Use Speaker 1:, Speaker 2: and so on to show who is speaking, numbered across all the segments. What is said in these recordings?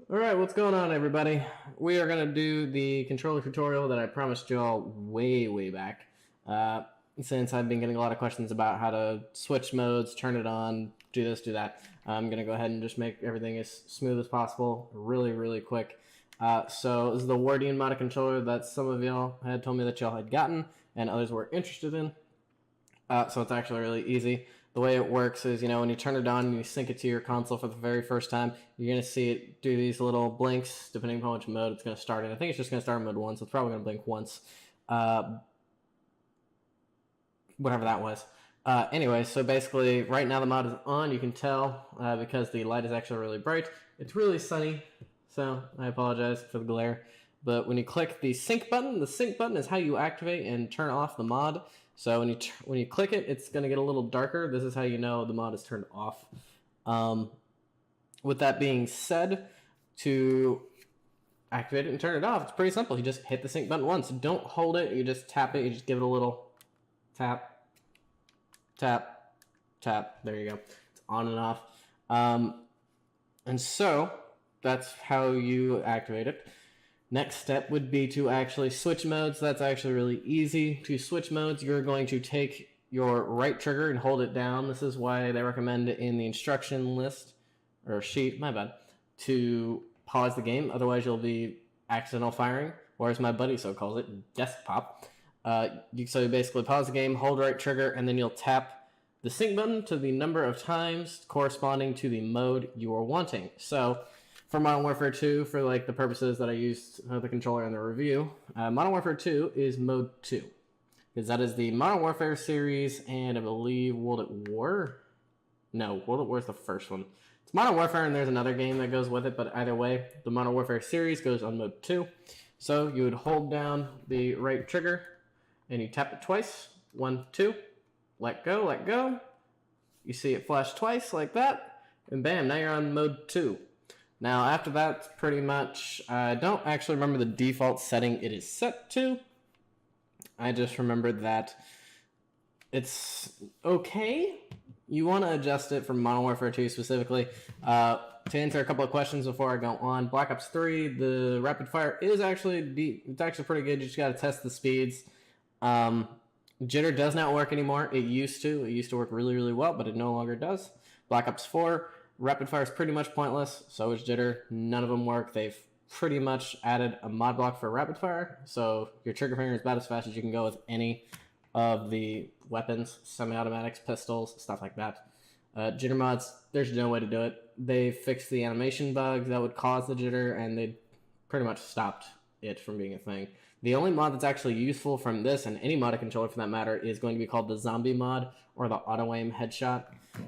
Speaker 1: Alright, what's going on, everybody? We are going to do the controller tutorial that I promised you all way back. Since I've been getting a lot of questions about how to switch modes, turn it on, do this, do that, I'm going to go ahead and just make everything as smooth as possible, really quick. So this is the Wordene modded controller that some of y'all had told me that y'all had gotten and others were interested in. So it's actually really easy. The way it works is, when you turn it on and you sync it to your console for the very first time, you're going to see it do these little blinks, depending upon which mode it's going to start in. I think it's just going to start in mode 1, so it's probably going to blink once. Whatever that was. Anyway, so basically, right now the mod is on. You can tell because the light is actually really bright. It's really sunny, so I apologize for the glare. But when you click the sync button is how you activate and turn off the mod. So when you click it, it's going to get a little darker. This is how you know the mod is turned off. With that being said, to activate it and turn it off, it's pretty simple. You just hit the sync button once. Don't hold it. You just tap it. You just give it a little tap, tap, tap. There you go. It's on and off. And so that's how you activate it. Next step would be to actually switch modes. That's actually really easy. To switch modes, you're going to take your right trigger and hold it down. This is why they recommend in the instruction list, or sheet, my bad, to pause the game. Otherwise, you'll be accidental firing, or as my buddy so calls it, desk pop. So you basically pause the game, hold right trigger, and then you'll tap the sync button to the number of times corresponding to the mode you are wanting. So for Modern Warfare 2, for the purposes that I used the controller in the review, Modern Warfare 2 is mode 2. Because that is the Modern Warfare series, and I believe World at War? No, World at War is the first one. It's Modern Warfare, and there's another game that goes with it, but either way, the Modern Warfare series goes on mode 2. So you would hold down the right trigger, and you tap it twice. 1, 2. Let go, let go. You see it flash twice, like that. And bam, now you're on mode 2. Now, after that, pretty much, I don't actually remember the default setting it is set to. I just remembered that it's okay. You want to adjust it from Modern Warfare 2 specifically. To answer a couple of questions before I go on, Black Ops 3, the rapid fire is actually it's actually pretty good. You just got to test the speeds. Jitter does not work anymore. It used to. It used to work really well, but it no longer does. Black Ops 4, rapid fire is pretty much pointless. So is jitter. None of them work. They've pretty much added a mod block for rapid fire. So your trigger finger is about as fast as you can go with any of the weapons, semi-automatics, pistols, stuff like that. Jitter mods, there's no way to do it. They fixed the animation bugs that would cause the jitter, and they pretty much stopped it from being a thing. The only mod that's actually useful from this, and any modded controller for that matter, is going to be called the zombie mod, or the auto-aim headshot,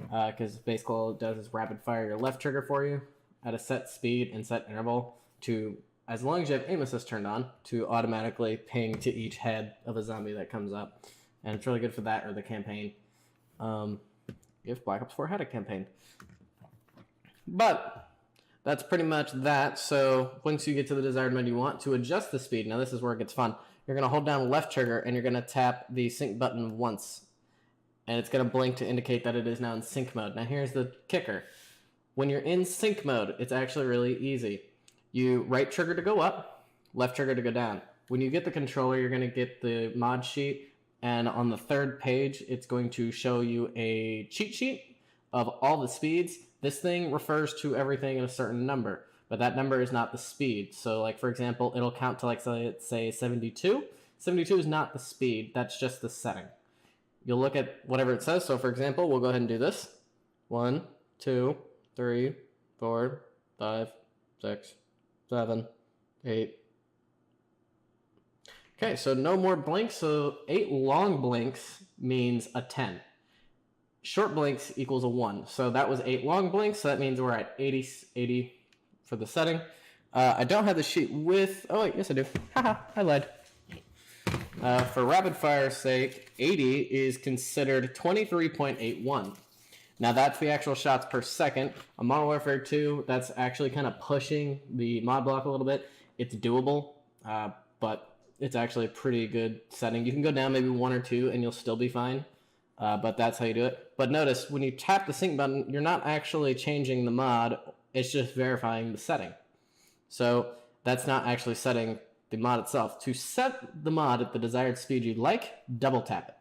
Speaker 1: because basically all it does is rapid fire your left trigger for you at a set speed and set interval to, as long as you have aim assist turned on, to automatically ping to each head of a zombie that comes up. And it's really good for that or the campaign. If Black Ops 4 had a campaign. But that's pretty much that. So once you get to the desired mode you want, to adjust the speed, now this is where it gets fun. You're going to hold down left trigger and you're going to tap the sync button once. And it's going to blink to indicate that it is now in sync mode. Now here's the kicker. When you're in sync mode, it's actually really easy. You right trigger to go up, left trigger to go down. When you get the controller, you're going to get the mod sheet. And on the third page, it's going to show you a cheat sheet of all the speeds. This thing refers to everything in a certain number, but that number is not the speed. So for example, it'll count to say 72. 72 is not the speed, that's just the setting. You'll look at whatever it says. So for example, we'll go ahead and do this. 1, 2, 3, 4, 5, 6, 7, 8. Okay, so no more blinks. So 8 long blinks means a 10. Short blinks equals a 1. So that was 8 long blinks. So that means we're at 80 for the setting. I don't have the sheet with... Oh, wait, yes I do. Haha, I lied. For rapid fire's sake, 80 is considered 23.81. Now that's the actual shots per second. On Modern Warfare 2, that's actually kind of pushing the mod block a little bit. It's doable, but it's actually a pretty good setting. You can go down maybe 1 or 2 and you'll still be fine. But that's how you do it. But notice, when you tap the sync button, you're not actually changing the mod. It's just verifying the setting. So that's not actually setting the mod itself. To set the mod at the desired speed you'd like, double tap it.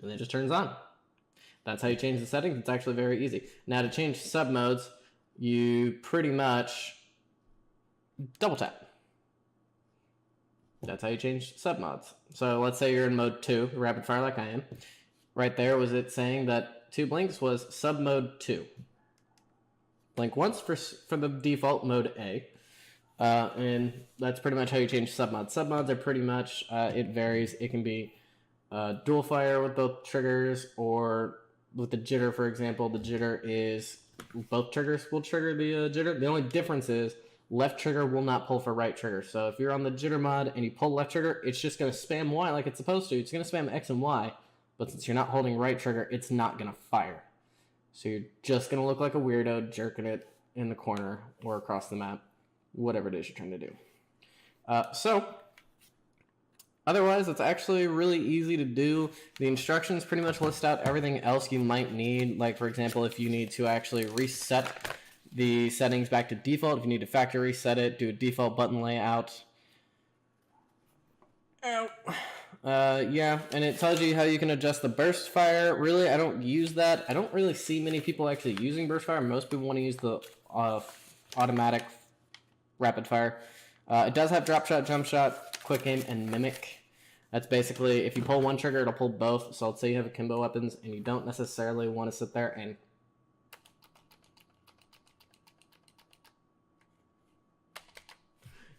Speaker 1: And it just turns on. That's how you change the settings. It's actually very easy. Now to change sub modes, you pretty much double tap. That's how you change sub mods. So let's say you're in mode 2, rapid fire like I am. Right there was it saying that 2 blinks was sub mode 2. Blink once for the default mode A. And that's pretty much how you change sub mods. Sub mods are pretty much, it varies. It can be dual fire with both triggers, or with the jitter, for example. The jitter is, both triggers will trigger the jitter. The only difference is left trigger will not pull for right trigger. So if you're on the jitter mod and you pull left trigger, it's just going to spam Y like it's supposed to. It's going to spam X and Y, but since you're not holding right trigger, it's not going to fire. So you're just going to look like a weirdo jerking it in the corner or across the map, whatever it is you're trying to do. So otherwise, it's actually really easy to do. The instructions pretty much list out everything else you might need. Like, for example, if you need to actually reset the settings back to default, if you need to factory reset it, do a default button layout. Ow. Yeah, and it tells you how you can adjust the burst fire. Really, I don't use that. I don't really see many people actually using burst fire. Most people want to use the automatic rapid fire. It does have drop shot, jump shot, quick aim, and mimic. That's basically, if you pull one trigger, it'll pull both. So let's say you have akimbo weapons and you don't necessarily want to sit there and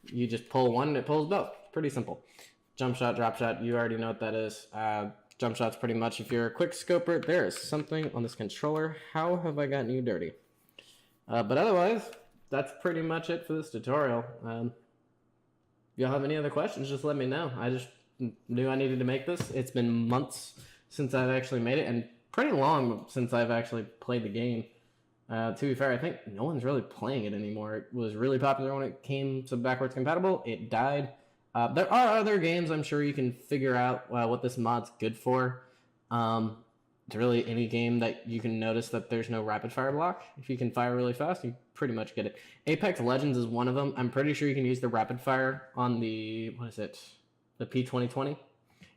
Speaker 1: you just pull one and it pulls both. Pretty simple. Jump shot, drop shot, you already know what that is. Jump shot's pretty much, if you're a quick scoper, there is something on this controller. How have I gotten you dirty? But otherwise, that's pretty much it for this tutorial. If y'all have any other questions, just let me know. I just knew I needed to make this. It's been months since I've actually made it, and pretty long since I've actually played the game. To be fair, I think no one's really playing it anymore. It was really popular when it came to backwards compatible. It died. There are other games I'm sure you can figure out what this mod's good for. It's really any game that you can notice that there's no rapid fire block. If you can fire really fast, you pretty much get it. Apex Legends is one of them. I'm pretty sure you can use the rapid fire on the, the P2020.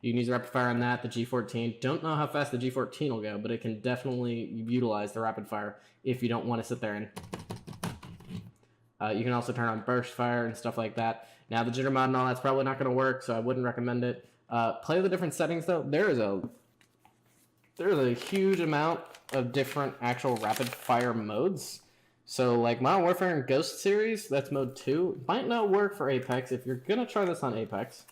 Speaker 1: You can use the rapid fire on that, the G14. Don't know how fast the G14 will go, but it can definitely utilize the rapid fire if you don't want to sit there and... you can also turn on burst fire and stuff like that. Now, the jitter mod and all that's probably not going to work, so I wouldn't recommend it. Play the different settings, though. There's a huge amount of different actual rapid fire modes. So, like Modern Warfare and Ghost series, that's mode 2. Might not work for Apex if you're going to try this on Apex.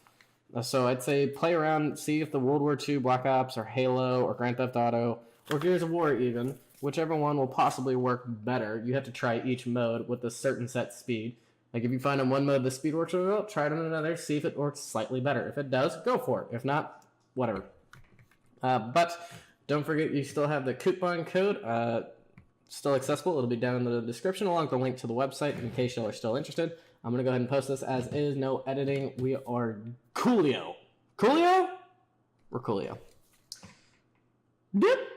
Speaker 1: So I'd say play around, see if the World War II Black Ops or Halo or Grand Theft Auto or Gears of War even, whichever one will possibly work better. You have to try each mode with a certain set speed. Like if you find in one mode the speed works really well, try it on another, see if it works slightly better. If it does, go for it. If not, whatever. But don't forget you still have the coupon code still accessible. It'll be down in the description along with the link to the website in case y'all are still interested. I'm going to go ahead and post this as is, no editing. We are Coolio. Coolio? We're Coolio. Dip.